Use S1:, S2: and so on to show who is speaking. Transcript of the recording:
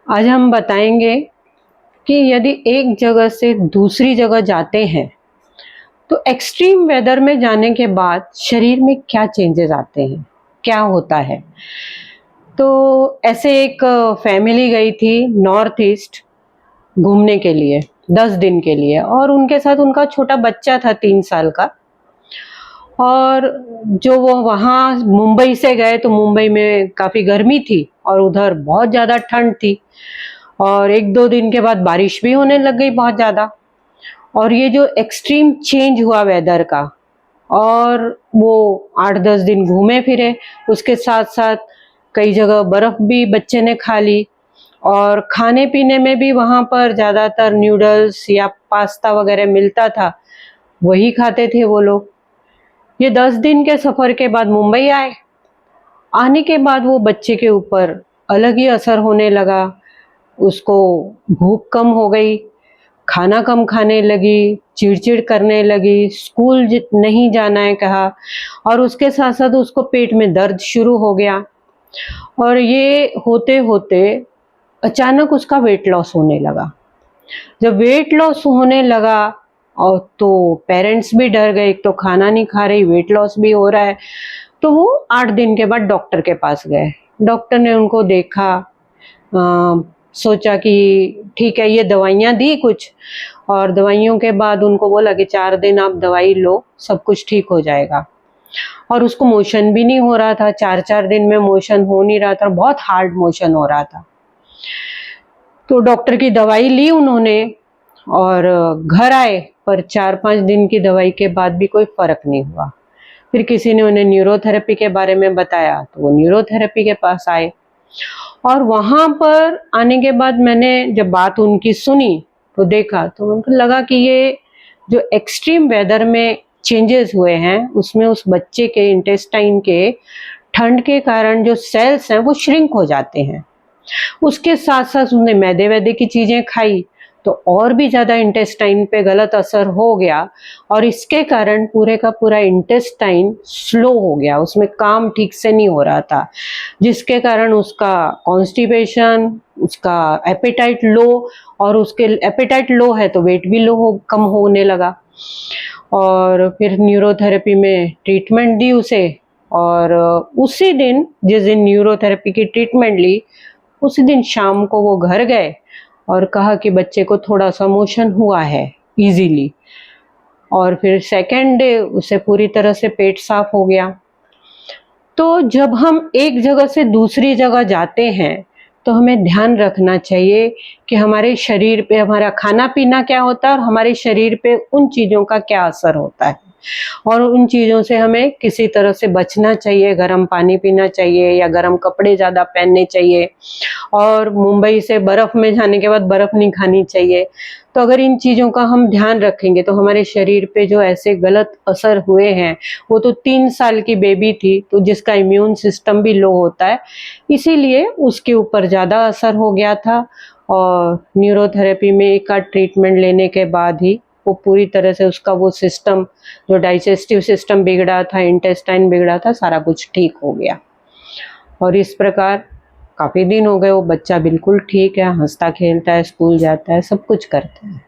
S1: आज हम बताएंगे कि यदि एक जगह से दूसरी जगह जाते हैं तो एक्सट्रीम वेदर में जाने के बाद शरीर में क्या चेंजेस आते हैं, क्या होता है। तो ऐसे एक फैमिली गई थी नॉर्थ ईस्ट घूमने के लिए 10 दिन के लिए, और उनके साथ उनका छोटा बच्चा था 3 साल का। और जो वो वहाँ मुंबई से गए तो मुंबई में काफ़ी गर्मी थी और उधर बहुत ज़्यादा ठंड थी, और 1-2 दिन के बाद बारिश भी होने लग गई बहुत ज़्यादा। और ये जो एक्सट्रीम चेंज हुआ वेदर का, और वो 8-10 दिन घूमे फिरे, उसके साथ साथ कई जगह बर्फ़ भी बच्चे ने खा ली, और खाने पीने में भी वहाँ पर ज़्यादातर नूडल्स या पास्ता वगैरह मिलता था, वही खाते थे वो लोग। ये 10 दिन के सफ़र के बाद मुंबई आए। आने के बाद वो बच्चे के ऊपर अलग ही असर होने लगा। उसको भूख कम हो गई, खाना कम खाने लगी, चिड़चिड़ करने लगी, स्कूल नहीं जाना है कहा, और उसके साथ साथ उसको पेट में दर्द शुरू हो गया। और ये होते होते अचानक उसका वेट लॉस होने लगा। जब वेट लॉस होने लगा और तो पेरेंट्स भी डर गए, एक तो खाना नहीं खा रही, वेट लॉस भी हो रहा है। तो वो 8 दिन के बाद डॉक्टर के पास गए। डॉक्टर ने उनको देखा, सोचा कि ठीक है, ये दवाइयाँ दी कुछ, और दवाइयों के बाद उनको बोला कि 4 दिन आप दवाई लो, सब कुछ ठीक हो जाएगा। और उसको मोशन भी नहीं हो रहा था, 4-4 दिन में मोशन हो नहीं रहा था, बहुत हार्ड मोशन हो रहा था। तो डॉक्टर की दवाई ली उन्होंने और घर आए, पर 4-5 दिन की दवाई के बाद भी कोई फ़र्क नहीं हुआ। फिर किसी ने उन्हें न्यूरोथेरेपी के बारे में बताया, तो वो न्यूरोथेरेपी के पास आए। और वहाँ पर आने के बाद मैंने जब बात उनकी सुनी तो देखा, तो उनको लगा कि ये जो एक्सट्रीम वेदर में चेंजेस हुए हैं, उसमें उस बच्चे के इंटेस्टाइन के ठंड के कारण जो सेल्स हैं वो श्रिंक हो जाते हैं। उसके साथ साथ उसने मैदे वैदे की चीज़ें खाई तो और भी ज़्यादा इंटेस्टाइन पे गलत असर हो गया, और इसके कारण पूरे का पूरा इंटेस्टाइन स्लो हो गया, उसमें काम ठीक से नहीं हो रहा था, जिसके कारण उसका कॉन्स्टिपेशन, उसका एपेटाइट लो, और उसके एपेटाइट लो है तो वेट भी कम होने लगा। और फिर न्यूरोथेरेपी में ट्रीटमेंट दी उसे, और उसी दिन जिस दिन न्यूरोथेरेपी की ट्रीटमेंट ली, उसी दिन शाम को वो घर गए और कहा कि बच्चे को थोड़ा सा मोशन हुआ है इजीली, और फिर सेकेंड डे उसे पूरी तरह से पेट साफ हो गया। तो जब हम एक जगह से दूसरी जगह जाते हैं तो हमें ध्यान रखना चाहिए कि हमारे शरीर पे हमारा खाना पीना क्या होता है और हमारे शरीर पे उन चीज़ों का क्या असर होता है, और उन चीज़ों से हमें किसी तरह से बचना चाहिए। गर्म पानी पीना चाहिए या गर्म कपड़े ज़्यादा पहनने चाहिए, और मुंबई से बर्फ़ में जाने के बाद बर्फ़ नहीं खानी चाहिए। तो अगर इन चीज़ों का हम ध्यान रखेंगे तो हमारे शरीर पे जो ऐसे गलत असर हुए हैं, वो तो 3 साल की बेबी थी तो जिसका इम्यून सिस्टम भी लो होता है, इसीलिए उसके ऊपर ज़्यादा असर हो गया था। और न्यूरोथेरेपी में का ट्रीटमेंट लेने के बाद ही वो पूरी तरह से उसका वो सिस्टम, जो डाइजेस्टिव सिस्टम बिगड़ा था, इंटेस्टाइन बिगड़ा था, सारा कुछ ठीक हो गया। और इस प्रकार काफ़ी दिन हो गए, वो बच्चा बिल्कुल ठीक है, हंसता खेलता है, स्कूल जाता है, सब कुछ करता है।